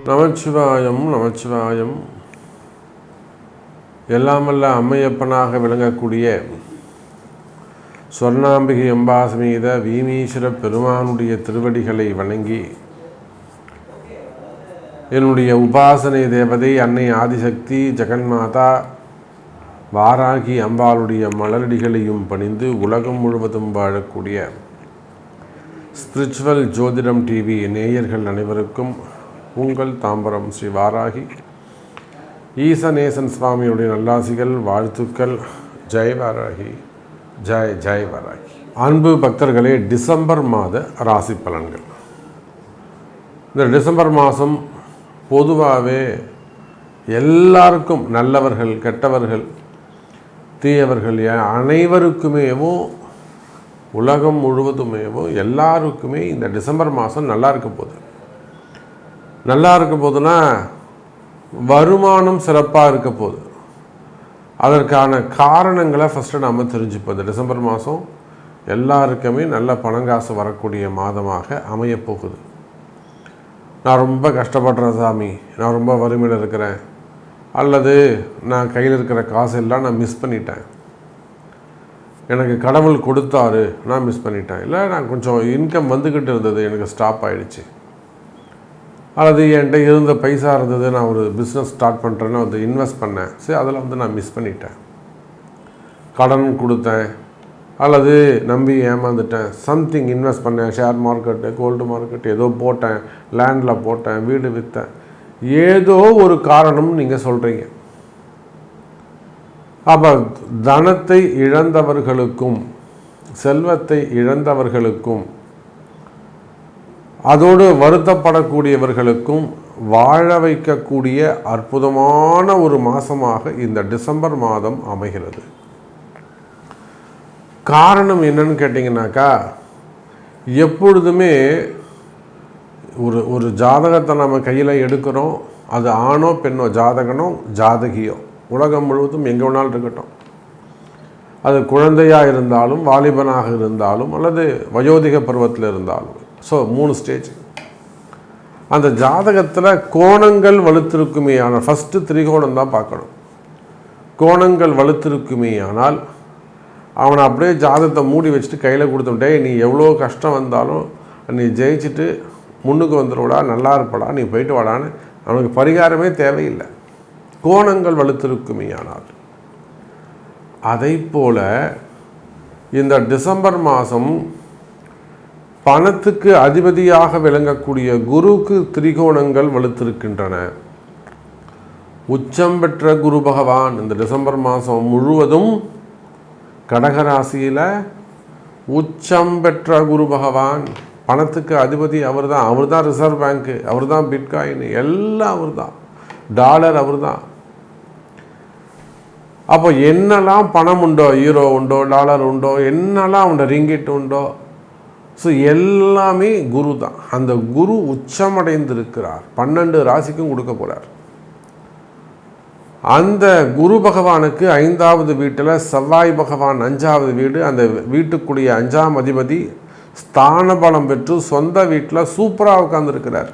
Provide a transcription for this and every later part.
நமச்சிவாயம் நமச்சிவாயம். எல்லாமல்ல அம்மையப்பனாக விளங்கக்கூடிய சொர்ணாம்பிகை அம்பாசமேத வீமீஸ்வர பெருமானுடைய திருவடிகளை வணங்கி என்னுடைய உபாசனை தேவதை அன்னை ஆதிசக்தி ஜெகன்மாதா வாராகி அம்பாளுடைய மலரடிகளையும் பணிந்து உலகம் முழுவதும் வாழக்கூடிய ஸ்பிரிச்சுவல் ஜோதிடம் டிவி நேயர்கள் அனைவருக்கும் உங்கள் தாம்பரம் ஸ்ரீ வாராகி ஈசநேசன் சுவாமியுடைய நல்லாசிகள் வாழ்த்துக்கள். ஜெய் வாராகி, ஜெய் ஜெய் வாராகி. அன்பு பக்தர்களே, டிசம்பர் மாத ராசி பலன்கள். இந்த டிசம்பர் மாதம் பொதுவாகவே எல்லாருக்கும், நல்லவர்கள் கெட்டவர்கள் தீயவர்கள் அனைவருக்குமேவும் உலகம் முழுவதுமேவும் எல்லாருக்குமே இந்த டிசம்பர் மாதம் நல்லா இருக்க போகுது. நல்லா இருக்க போதுன்னா வருமானம் சிறப்பாக இருக்க போகுது. அதற்கான காரணங்களை ஃபஸ்ட்டு நாம் தெரிஞ்சுப்போம். டிசம்பர் மாதம் எல்லாருக்குமே நல்ல பணங்காசு வரக்கூடிய மாதமாக அமையப்போகுது. நான் ரொம்ப கஷ்டப்படுறேன் சாமி, நான் ரொம்ப வறுமையில் இருக்கிறேன், அல்லது நான் கையில் இருக்கிற காசு எல்லாம் நான் மிஸ் பண்ணிட்டேன், எனக்கு கடவுள் கொடுத்தாரு நான் மிஸ் பண்ணிட்டேன், இல்லை நான் கொஞ்சம் இன்கம் வந்துக்கிட்டு இருந்தது எனக்கு ஸ்டாப் ஆகிடுச்சு, அல்லது என்கிட்ட இருந்த பைசா இருந்தது நான் ஒரு பிஸ்னஸ் ஸ்டார்ட் பண்ணுறேன்னு வந்து இன்வெஸ்ட் பண்ணேன், சரி அதில் வந்து நான் மிஸ் பண்ணிட்டேன், கடன் கொடுத்தேன் அல்லது நம்பி ஏமாந்துட்டேன், சம்திங் இன்வெஸ்ட் பண்ணேன், ஷேர் மார்க்கெட்டு கோல்டு மார்க்கெட் ஏதோ போட்டேன், லேண்டில் போட்டேன், வீடு விற்றேன், ஏதோ ஒரு காரணம் நீங்கள் சொல்கிறீங்க. அப்போ தனத்தை இழந்தவர்களுக்கும் செல்வத்தை இழந்தவர்களுக்கும் அதோடு வருத்தப்படக்கூடியவர்களுக்கும் வாழ வைக்கக்கூடிய அற்புதமான ஒரு மாதமாக இந்த டிசம்பர் மாதம் அமைகிறது. காரணம் என்னன்னு கேட்டிங்கனாக்கா, எப்பொழுதுமே ஒரு ஜாதகத்தை நம்ம கையில் எடுக்கிறோம், அது ஆணோ பெண்ணோ, ஜாதகனோ ஜாதகியோ, உலகம் முழுவதும் எங்கே வேணாலும் இருக்கட்டும், அது குழந்தையாக இருந்தாலும் வாலிபனாக இருந்தாலும் அல்லது வயோதிக பருவத்தில் இருந்தாலும், ஸோ 3 ஸ்டேஜ். அந்த ஜாதகத்தில் கோணங்கள் வலுத்திருக்குமே ஆனால் ஃபஸ்ட்டு திரிகோணம் தான் பார்க்கணும். கோணங்கள் வலுத்திருக்குமே ஆனால் அவனை அப்படியே ஜாதகத்தை மூடி வச்சுட்டு கையில் கொடுத்துட்டே, நீ எவ்வளோ கஷ்டம் வந்தாலும் நீ ஜெயிச்சுட்டு முன்னுக்கு வந்துடுவடா, நல்லா இருப்படா, நீ போயிட்டு வாடான்னு அவனுக்கு பரிகாரமே தேவையில்லை. கோணங்கள் வலுத்திருக்குமே ஆனால். அதை போல இந்த டிசம்பர் மாதம் பணத்துக்கு அதிபதியாக விளங்கக்கூடிய குருவுக்கு திரிகோணங்கள் வலுத்திருக்கின்றன. உச்சம் பெற்ற குரு பகவான் இந்த டிசம்பர் மாதம் முழுவதும் கடகராசியில் உச்சம் பெற்ற குரு பகவான், பணத்துக்கு அதிபதி அவர் தான் ரிசர்வ் பேங்க்கு, அவர் தான் பிட்காயின், எல்லாம் அவர் தான், டாலர் அவர் தான். அப்போ என்னெல்லாம் பணம் உண்டோ, யூரோ உண்டோ, டாலர் உண்டோ, என்னெல்லாம் உண்டோ, ரிங்கிட் உண்டோ, ஸோ எல்லாமே குரு தான். அந்த குரு உச்சமடைந்திருக்கிறார், 12 ராசிக்கும் கொடுக்க போகிறார். அந்த குரு பகவானுக்கு 5வது வீட்டில் செவ்வாய் பகவான் 5வது வீடு, அந்த வீட்டுக்குரிய 5ஆம் அதிபதி ஸ்தான பலம் பெற்று சொந்த வீட்டில் சூப்பராக உட்கார்ந்துருக்கிறார்.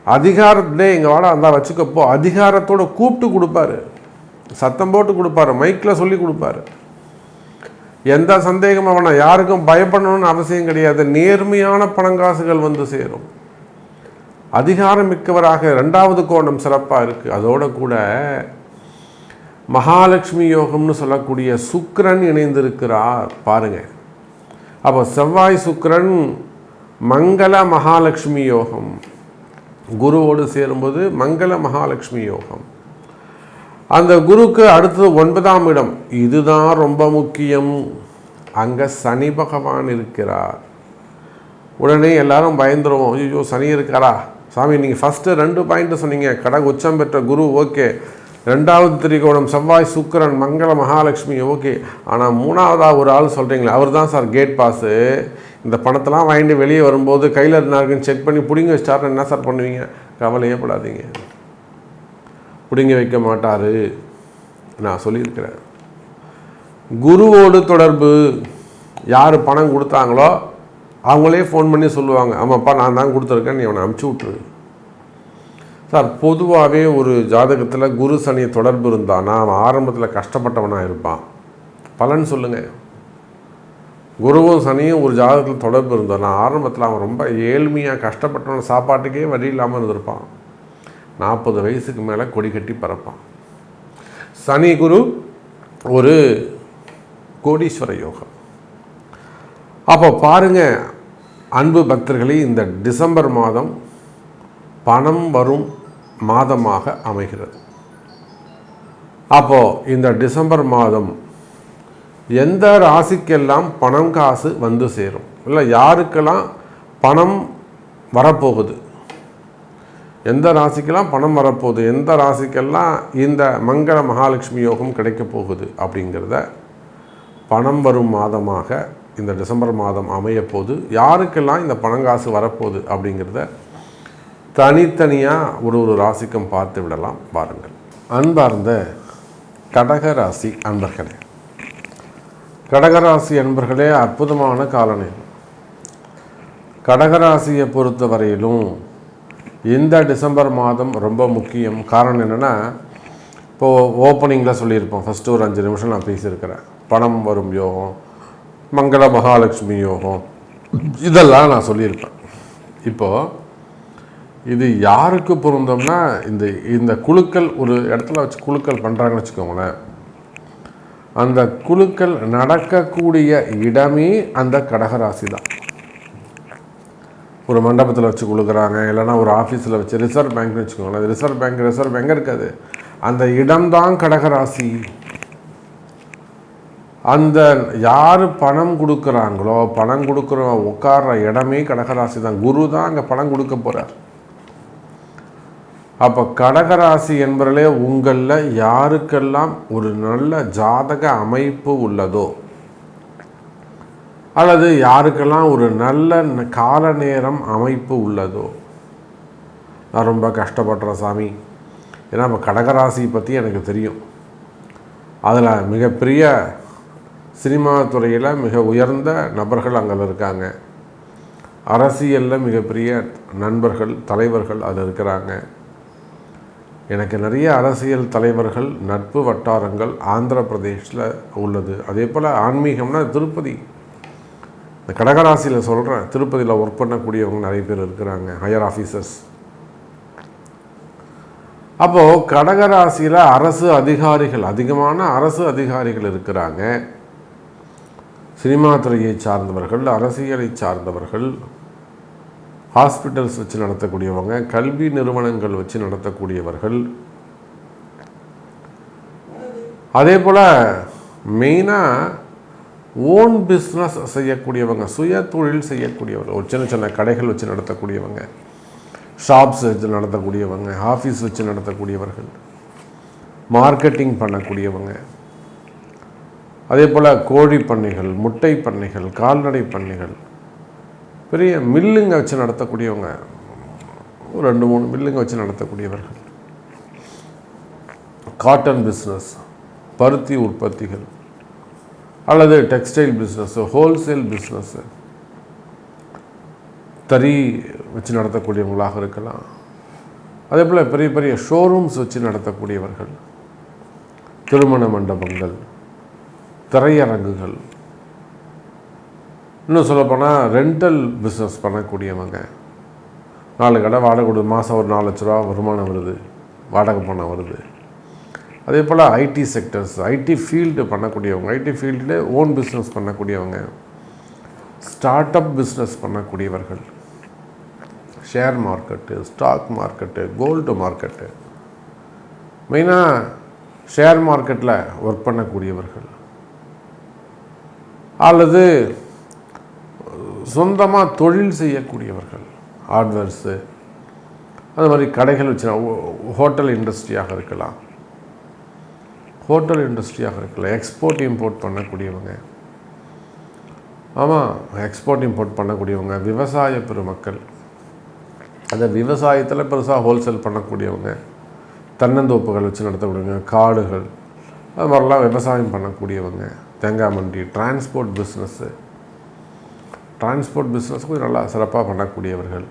அதிகாரத்திலே எங்கள் வாட அந்த வச்சுக்கப்போ அதிகாரத்தோடு கூப்பிட்டு கொடுப்பாரு, சத்தம் போட்டு கொடுப்பாரு, மைக்கில் சொல்லி கொடுப்பாரு. எந்த சந்தேகமும் வேணாம், யாருக்கும் பயப்படணும்னு அவசியம் கிடையாது. நேர்மையான பணங்காசுகள் வந்து சேரும். அதிகாரம் மிக்கவராக 2வது கோணம் சிறப்பாக இருக்குது. அதோட கூட மகாலட்சுமி யோகம்னு சொல்லக்கூடிய சுக்கிரன் இணைந்திருக்கிறார் பாருங்கள். அப்போ செவ்வாய் சுக்கிரன் மங்கள மகாலட்சுமி யோகம், குருவோடு சேரும்போது மங்கள மகாலட்சுமி யோகம். அந்த குருக்கு அடுத்தது 9ஆம் இடம், இதுதான் ரொம்ப முக்கியம். அங்கே சனி பகவான் இருக்கிறார். உடனே எல்லாரும் பயந்துருவோம், ஐயோ சனி இருக்காரா சாமி, நீங்கள் ஃபஸ்ட்டு 2 பாயிண்ட்டு சொன்னீங்க, கடக உச்சம் பெற்ற குரு ஓகே, 2வது திரிகோணம் செவ்வாய் சுக்கிரன் மங்கள மகாலட்சுமி ஓகே, ஆனால் 3வதாக ஒரு ஆள் சொல்கிறீங்களே அவர் தான் சார் கேட் பாஸு, இந்த பணத்தெல்லாம் வாங்கிட்டு வெளியே வரும்போது கையில் இருந்தாருக்குன்னு செக் பண்ணி பிடிங்க வச்சிட்டாருன்னு என்ன சார் பண்ணுவீங்க? கவலையே படாதீங்க, பிடிங்க வைக்க மாட்டார். நான் சொல்லியிருக்கிறேன். குருவோடு தொடர்பு யார் பணம் கொடுத்தாங்களோ அவங்களே ஃபோன் பண்ணி சொல்லுவாங்க, ஆமாப்பா நான் தான் கொடுத்துருக்கேன், நீ அவனை அமுச்சு விட்ரு. சார், பொதுவாகவே ஒரு ஜாதகத்தில் குரு சனி தொடர்பு இருந்தான்னா அவன் ஆரம்பத்தில் கஷ்டப்பட்டவனாக இருப்பான். பலன் சொல்லுங்கள். குருவும் சனியும் ஒரு ஜாதகத்தில் தொடர்பு இருந்தான்னா ஆரம்பத்தில் அவன் ரொம்ப ஏழ்மையாக கஷ்டப்பட்டவன், சாப்பாட்டுக்கே வழி இல்லாமல் இருந்திருப்பான். 40 வயசுக்கு மேலே கொடி கட்டி பறப்பான். சனி குரு ஒரு கோடீஸ்வர யோகம். அப்போ பாருங்கள் அன்பு பக்தர்களே, இந்த டிசம்பர் மாதம் பணம் வரும் மாதமாக அமைகிறது. அப்போது இந்த டிசம்பர் மாதம் எந்த ராசிக்கெல்லாம் பணம் காசு வந்து சேரும், இல்லை யாருக்கெல்லாம் பணம் வரப்போகுது, எந்த ராசிக்கெல்லாம் பணம் வரப்போகுது, எந்த ராசிக்கெல்லாம் இந்த மங்கள மகாலட்சுமி யோகம் கிடைக்க போகுது அப்படிங்கிறத, பணம் வரும் மாதமாக இந்த டிசம்பர் மாதம் அமையப்போகுது, யாருக்கெல்லாம் இந்த பணங்காசு வரப்போகுது அப்படிங்கிறத தனித்தனியாக ஒரு ராசிக்கும் பார்த்து விடலாம். பாருங்கள். அன்பார்ந்த கடகராசி அன்பர்களே, கடகராசி அன்பர்களே, அற்புதமான காலநேரம். கடகராசியை பொறுத்த வரையிலும் இந்த டிசம்பர் மாதம் ரொம்ப முக்கியம். காரணம் என்னென்னா, இப்போது ஓப்பனிங்கில் சொல்லியிருப்போம், ஃபஸ்ட்டு ஒரு 5 நிமிஷம் நான் பேசியிருக்கிறேன். பணம் வரும் யோகம், மங்கள மகாலட்சுமி யோகம், இதெல்லாம் நான் சொல்லியிருப்பேன். இப்போது இது யாருக்கு பொருந்தோம்னா, இந்த குழுக்கள் ஒரு இடத்துல வச்சு குழுக்கள் பண்ணுறாங்கன்னு வச்சுக்கோங்களேன், அந்த குழுக்கள் நடக்கக்கூடிய இடமே அந்த கடகராசி தான். ஒரு மண்டபத்தில் வச்சு கொடுக்குறாங்க, இல்லைனா ஒரு ஆஃபீஸில் வச்சு, ரிசர்வ் பேங்க்னு வச்சுக்கோங்களேன், அது ரிசர்வ் பேங்க் இருக்காது, அந்த இடம்தான் கடகராசி. அந்த யார் பணம் கொடுக்குறாங்களோ, பணம் கொடுக்குற உட்கார்ற இடமே கடகராசி தான். குரு தான் அங்கே பணம் கொடுக்க போகிறார். அப்போ கடகராசி என்பவர்களே, உங்களில் யாருக்கெல்லாம் ஒரு நல்ல ஜாதக அமைப்பு உள்ளதோ, அல்லது யாருக்கெல்லாம் ஒரு நல்ல கால நேரம் அமைப்பு உள்ளதோ, நான் ரொம்ப கஷ்டப்படுறேன் சாமி, ஏன்னா இப்போ கடகராசி பற்றி எனக்கு தெரியும், அதில் மிகப்பெரிய சினிமா துறையில் மிக உயர்ந்த நபர்கள் அங்கே இருக்காங்க, அரசியலில் மிகப்பெரிய நண்பர்கள் தலைவர்கள் அதில் இருக்கிறாங்க, எனக்கு நிறைய அரசியல் தலைவர்கள் நட்பு வட்டாரங்கள் ஆந்திர பிரதேஷில் உள்ளது. அதே போல் ஆன்மீகம்னா திருப்பதி, இந்த கடகராசியில் சொல்கிறேன், திருப்பதியில் ஒர்க் பண்ணக்கூடியவங்க நிறைய பேர் இருக்கிறாங்க, ஹையர் ஆஃபீஸர்ஸ். அப்போது கடகராசியில் அரசு அதிகாரிகள், அதிகமான அரசு அதிகாரிகள் இருக்கிறாங்க. சினிமா துறையை சார்ந்தவர்கள், அரசியலை சார்ந்தவர்கள், ஹாஸ்பிட்டல்ஸ் வச்சு நடத்தக்கூடியவங்க, கல்வி நிறுவனங்கள் வச்சு நடத்தக்கூடியவர்கள், அதே போல் மெயினாக ஓன் பிஸ்னஸ் செய்யக்கூடியவங்க, சுய தொழில் செய்யக்கூடியவர்கள், ஒரு சின்ன சின்ன கடைகள் வச்சு நடத்தக்கூடியவங்க, ஷாப்ஸ் வச்சு நடத்தக்கூடியவங்க, ஆஃபீஸ் வச்சு நடத்தக்கூடியவர்கள், மார்க்கெட்டிங் பண்ணக்கூடியவங்க, அதே போல் கோழி பண்ணைகள், முட்டை பண்ணைகள், கால்நடை பண்ணைகள், பெரிய மில்லுங்க வச்சு நடத்தக்கூடியவங்க, 2-3 மில்லுங்க வச்சு நடத்தக்கூடியவர்கள், காட்டன் பிஸ்னஸ், பருத்தி உற்பத்திகள், அல்லது டெக்ஸ்டைல் பிஸ்னஸ், ஹோல்சேல் பிஸ்னஸ், தறி வச்சு நடத்தக்கூடியவங்களாக இருக்கலாம். அதே போல் பெரிய பெரிய ஷோரூம்ஸ் வச்சு நடத்தக்கூடியவர்கள், திருமண மண்டபங்கள், திரையரங்குகள், இன்னும் சொல்லப்போனால் ரெண்டல் பிஸ்னஸ் பண்ணக்கூடியவங்க, 4 கடை வாடகை கொடு, மாதம் ஒரு 4 லட்ச ரூபா வருமானம் வருது, வாடகை பணம் வருது. அதே போல் ஐடி செக்டர்ஸ், ஐடி ஃபீல்டு பண்ணக்கூடியவங்க, ஐடி ஃபீல்டில் ஓன் பிஸ்னஸ் பண்ணக்கூடியவங்க, ஸ்டார்ட் அப் பிஸ்னஸ் பண்ணக்கூடியவர்கள், share market, stock market, gold market, மெயினாக ஷேர் மார்க்கெட்டில் ஒர்க் பண்ணக்கூடியவர்கள், அல்லது சொந்தமாக தொழில் செய்யக்கூடியவர்கள், ஹார்ட்வேர்ஸு, அது மாதிரி கடைகள் வச்சு, ஹோட்டல் இண்டஸ்ட்ரியாக இருக்கலாம், எக்ஸ்போர்ட் இம்போர்ட் பண்ணக்கூடியவங்க, ஆமாம் எக்ஸ்போர்ட் இம்போர்ட் பண்ணக்கூடியவங்க, விவசாய பெருமக்கள், அந்த விவசாயத்தில் பெருசாக ஹோல்சேல் பண்ணக்கூடியவங்க, தென்னந்தோப்புகள் வச்சு நடத்தக்கூடியவங்க, காடுகள், அது மாதிரிலாம் விவசாயம் பண்ணக்கூடியவங்க, தேங்காய் மண்டி, டிரான்ஸ்போர்ட் பிஸ்னஸ்ஸு, டிரான்ஸ்போர்ட் பிஸ்னஸ் கொஞ்சம் நல்லா சிறப்பாக பண்ணக்கூடியவர்கள்.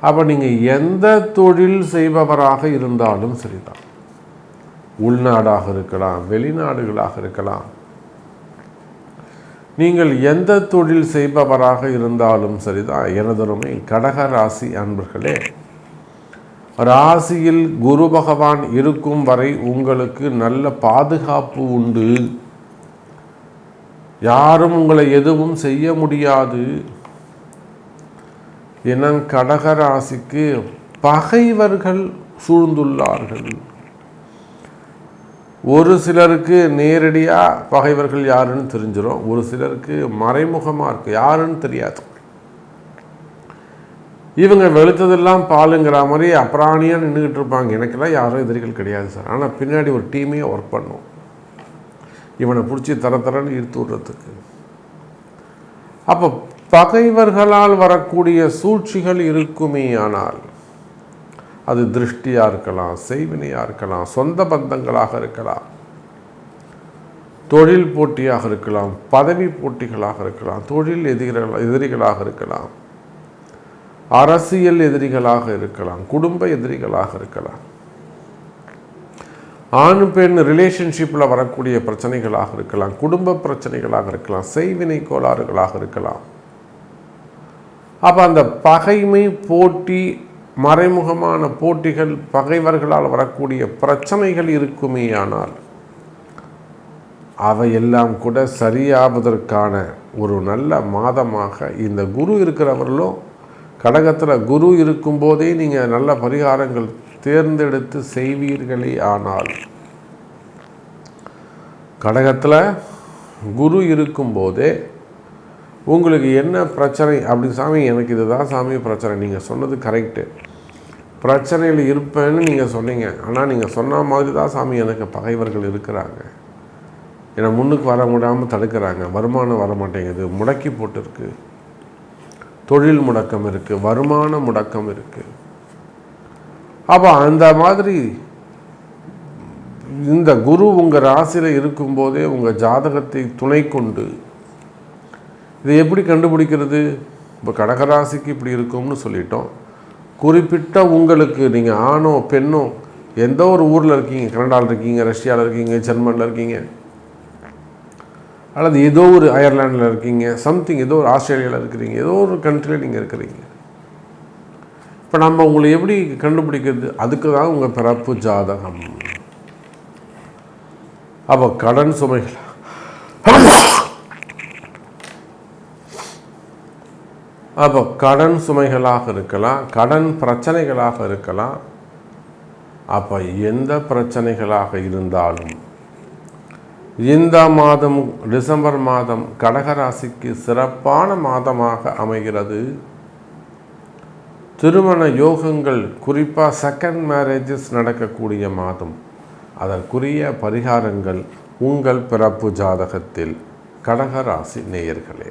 அப்போ நீங்கள் எந்த தொழில் செய்பவராக இருந்தாலும் சரிதான், உள்நாடாக இருக்கலாம், வெளிநாடுகளாக இருக்கலாம், நீங்கள் எந்த தொழில் செய்பவராக இருந்தாலும் சரிதான், எனதருமை கடக ராசி அன்பர்களே, ராசியில் குரு பகவான் இருக்கும் வரை உங்களுக்கு நல்ல பாதுகாப்பு உண்டு. யாரும் உங்களை எதுவும் செய்ய முடியாது. என கடக ராசிக்கு பகைவர்கள் சூழ்ந்துள்ளார்கள். ஒரு சிலருக்கு நேரடியாக பகைவர்கள் யாருன்னு தெரிஞ்சிடும், ஒரு சிலருக்கு மறைமுகமாக இருக்குது, யாருன்னு தெரியாது. இவங்க வெளுத்ததெல்லாம் பாலுங்கிற மாதிரி அப்ராணியாக நின்றுக்கிட்டு இருப்பாங்க. எனக்கெல்லாம் யாரும் எதிரிகள் கிடையாது சார், ஆனால் பின்னாடி ஒரு டீமே ஒர்க் பண்ணும் இவனை பிடிச்சி தரன்னு இழுத்து விடுறதுக்கு. அப்போ பகைவர்களால் வரக்கூடிய சூழ்ச்சிகள் இருக்குமே, ஆனால் அது திருஷ்டியாக இருக்கலாம், செய்வினையாக இருக்கலாம், சொந்த பந்தங்களாக இருக்கலாம், தொழில் போட்டியாக இருக்கலாம், பதவி போட்டிகளாக இருக்கலாம், தொழில் எதிரிகளாக இருக்கலாம், அரசியல் எதிரிகளாக இருக்கலாம், குடும்ப எதிரிகளாக இருக்கலாம், ஆண் பெண் ரிலேஷன்ஷிப்பில் வரக்கூடிய பிரச்சனைகளாக இருக்கலாம், குடும்ப பிரச்சனைகளாக இருக்கலாம், செய்வினை கோளாறுகளாக இருக்கலாம். அப்போ அந்த பகைமை, போட்டி, மறைமுகமான போட்டிகள், பகைவர்களால் வரக்கூடிய பிரச்சனைகள் இருக்குமே, ஆனால் அவையெல்லாம் கூட சரியாவதற்கான ஒரு நல்ல மாதமாக இந்த குரு இருக்கிறவர்களும், கடகத்தில் குரு இருக்கும்போதே நீங்கள் நல்ல பரிகாரங்கள் தேர்ந்தெடுத்து செய்வீர்களே. ஆனால் கடகத்தில் குரு இருக்கும்போதே உங்களுக்கு என்ன பிரச்சனை அப்படி, சாமி எனக்கு இதுதான் சாமி பிரச்சனை, நீங்கள் சொன்னது கரெக்டு, பிரச்சனையில் இருப்பேன்னு நீங்கள் சொன்னீங்க, ஆனால் நீங்கள் சொன்ன மாதிரி தான் சாமி எனக்கு பகைவர்கள் இருக்கிறாங்க, என்னை முன்னுக்கு வர முடியாமல் தடுக்கிறாங்க, வருமானம் வர மாட்டேங்குது, முடக்கி போட்டுருக்கு, தொழில் முடக்கம் இருக்குது, வருமான முடக்கம் இருக்குது. அப்போ அந்த மாதிரி இந்த குரு உங்கள் ராசியில் இருக்கும்போதே உங்கள் ஜாதகத்தை துணை கொண்டு இதை எப்படி கண்டுபிடிக்கிறது? இப்போ கடகராசிக்கு இப்படி இருக்கும்னு சொல்லிட்டோம். குறிப்பிட்ட உங்களுக்கு, நீங்கள் ஆணோ பெண்ணோ எந்த ஒரு ஊரில் இருக்கீங்க, கனடாவில் இருக்கீங்க, ரஷ்யாவில் இருக்கீங்க, ஜெர்மனியில் இருக்கீங்க, அல்லது ஏதோ ஒரு அயர்லாண்டில் இருக்கீங்க, சம்திங் ஏதோ ஒரு ஆஸ்திரேலியாவில் இருக்கிறீங்க, ஏதோ ஒரு கண்ட்ரியில் நீங்கள் இருக்கிறீங்க. இப்போ நம்ம உங்களை எப்படி கண்டுபிடிக்கிறது? அதுக்கு தான் உங்கள் பிறப்பு ஜாதகம். அப்போ கடன் சுமைகள், அப்போ கடன் சுமைகளாக இருக்கலாம், கடன் பிரச்சனைகளாக இருக்கலாம். அப்போ எந்த பிரச்சனைகளாக இருந்தாலும் இந்த மாதம், டிசம்பர் மாதம் கடகராசிக்கு சிறப்பான மாதமாக அமைகிறது. திருமண யோகங்கள், குறிப்பாக செகண்ட் மேரேஜஸ் நடக்கக்கூடிய மாதம். அதற்குரிய பரிகாரங்கள் உங்கள் பிறப்பு ஜாதகத்தில் கடகராசி நேயர்களே.